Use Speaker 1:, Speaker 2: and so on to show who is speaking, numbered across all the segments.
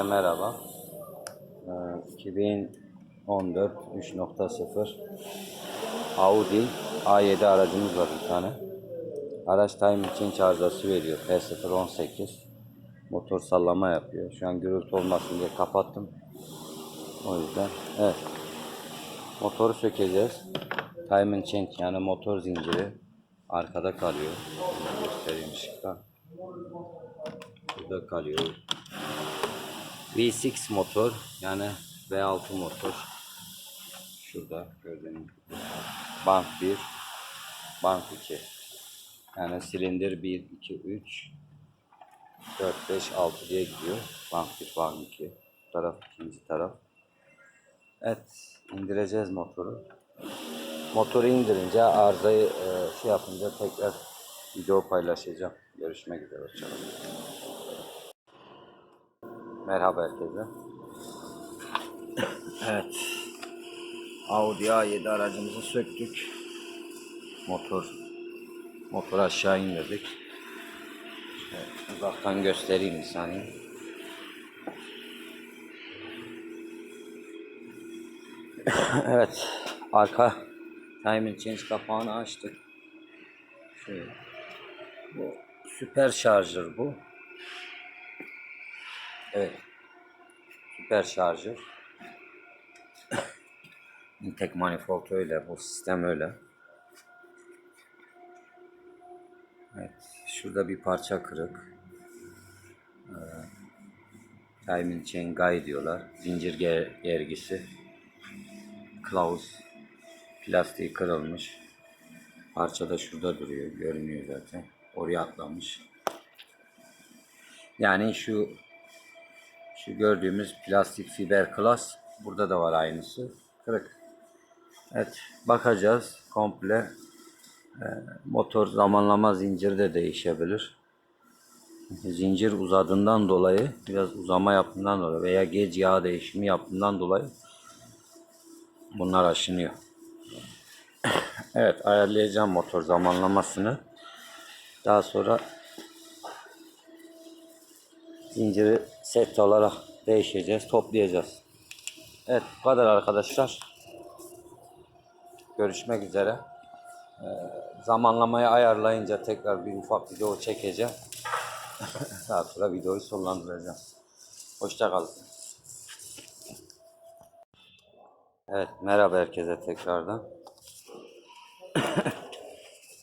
Speaker 1: Herkese merhaba. 2014 3.0 Audi A7 aracımız var bir tane. Araç time için arızası veriyor. P018. Motor sallama yapıyor. Şu an gürültü olmasın diye kapattım. O yüzden evet. Motoru sökeceğiz. Time change yani motor zinciri arkada kalıyor. Göstereyim ışıktan. Burada kalıyor. V6 motor yani V6 motor. Şurada gördüğünüz gibi. Bank 1, bank 2. Yani silindir 1, 2, 3, 4, 5, 6 diye gidiyor. Bank 1, bank 2. Bu taraf ikinci taraf. Evet, indireceğiz motoru. Motoru indirince arızayı yapınca tekrar video paylaşacağım. Görüşmek üzere. Hoşçakalın. Merhaba herkese. Evet. Audi A7 aracımızı söktük. Motor aşağı indirdik. Evet, uzaktan göstereyim bir saniye. Evet, arka time change kapağını açtık. Şöyle. Bu süper şarjör bu. Evet. Süper şarjör. Tek manifold öyle, bu sistem öyle. Evet, şurada bir parça kırık. Time chain guy diyorlar. Zincir gergisi. Klaus. Plastiği kırılmış. Parça da şurada duruyor. Görünüyor zaten. Oraya atlamış. Yani şu gördüğümüz plastik fiber klas. Burada da var aynısı. Kırık. Evet. Bakacağız. Komple. Motor zamanlama zinciri de değişebilir. Zincir uzadığından dolayı, biraz uzama yaptığından dolayı veya gec yağ değişimi yaptığından dolayı bunlar aşınıyor. Evet, ayarlayacağım motor zamanlamasını. Daha sonra zinciri set olarak değişeceğiz, toplayacağız. Evet, bu kadar arkadaşlar. Görüşmek üzere. Zamanlamayı ayarlayınca tekrar bir ufak video çekeceğim. Daha sonra videoyu sonlandıracağım. Hoşça kalın. Evet, merhaba herkese tekrardan.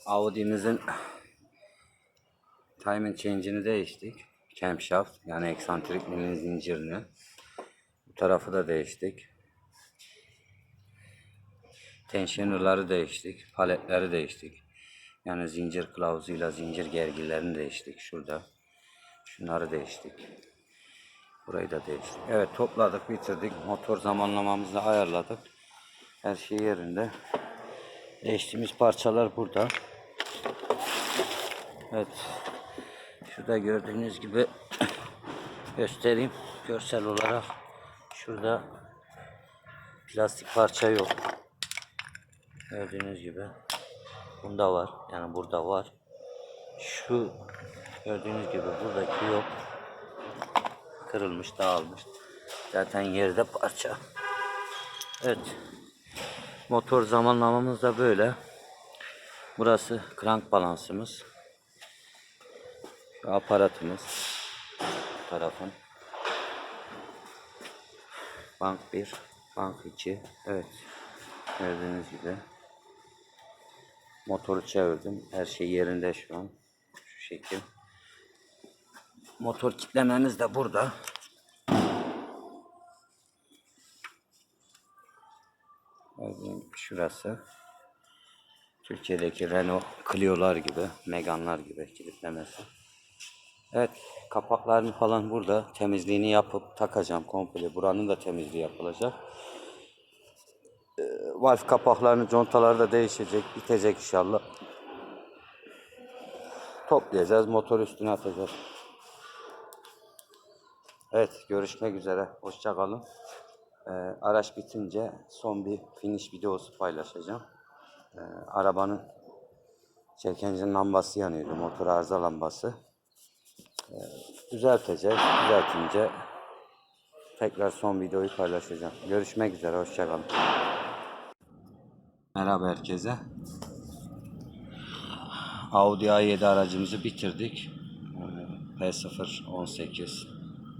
Speaker 1: Audi'mizin time change'ini değiştik. Camshaft yani eksantrik milin zincirini. Bu tarafı da değiştik. Tensioner'ları değiştik. Paletleri değiştik. Yani zincir kılavuzuyla zincir gergilerini değiştik. Şurada. Şunları değiştik. Burayı da değiştik. Evet, topladık, bitirdik. Motor zamanlamamızı ayarladık. Her şey yerinde. Değiştiğimiz parçalar burada. Evet. Şurada gördüğünüz gibi göstereyim görsel olarak. Şurada plastik parça yok. Gördüğünüz gibi. Bunda var. Yani burada var. Şu gördüğünüz gibi buradaki yok. Kırılmış, dağılmış. Zaten yerde parça. Evet. Motor zamanlamamız da böyle. Burası crank balansımız. Şu aparatımız. Bu tarafın. Bank 1, bank 2. Evet. Gördüğünüz gibi. Motoru çevirdim. Her şey yerinde şu an. Şu şekil. Motor kitlememiz de burada. Şurası. Türkiye'deki Renault Clio'lar gibi, Megane'lar gibi kilitlemesi. Evet, kapaklarını falan burada temizliğini yapıp takacağım komple. Buranın da temizliği yapılacak. Valve kapaklarını, contaları da değişecek, bitecek inşallah. Toplayacağız, motor üstüne atacağız. Evet, görüşmek üzere. Hoşça kalın. Araç bitince son bir finish videosu paylaşacağım. Arabanın çekencinin lambası yanıyordu, motor arıza lambası. Düzelteceğiz. Düzeltince tekrar son videoyu paylaşacağım. Görüşmek üzere. Hoşça kalın. Merhaba herkese. Audi A7 aracımızı bitirdik. P018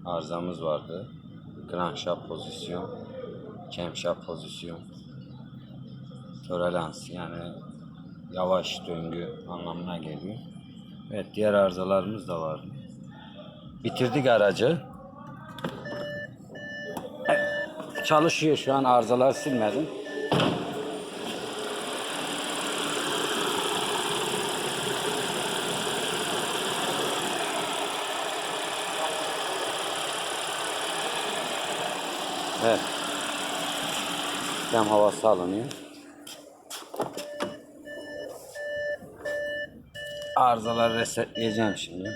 Speaker 1: arızamız vardı. Crankshaft pozisyon, camshaft pozisyon, tolerans yani yavaş döngü anlamına geliyor. Evet, diğer arızalarımız da var. Bitirdik aracı. Çalışıyor şu an, arızalar silmedim. Evet. Cam havası alınıyor. Arızaları resetleyeceğim şimdi.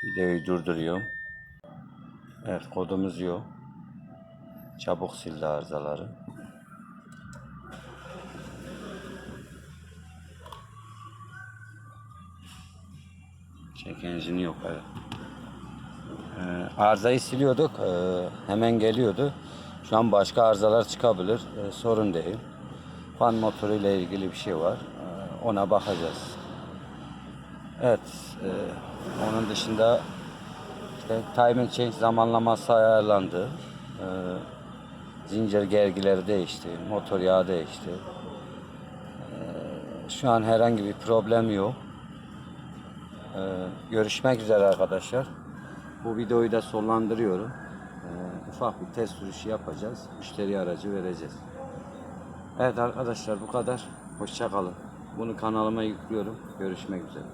Speaker 1: Videoyu durduruyorum. Evet, kodumuz yok. Çabuk sildi arızaları. Check engine yok, evet. Arızayı siliyorduk. Hemen geliyordu. Şu an başka arızalar çıkabilir. Sorun değil. Fan motoru ile ilgili bir şey var. Ona bakacağız. Evet. Onun dışında işte timing change zamanlaması ayarlandı. Zincir gergileri değişti. Motor yağı değişti. Şu an herhangi bir problem yok. Görüşmek üzere arkadaşlar. Bu videoyu da sonlandırıyorum. Ufak bir test sürüşü yapacağız. Müşteri aracı vereceğiz. Evet arkadaşlar, bu kadar. Hoşça kalın. Bunu kanalıma yüklüyorum. Görüşmek üzere.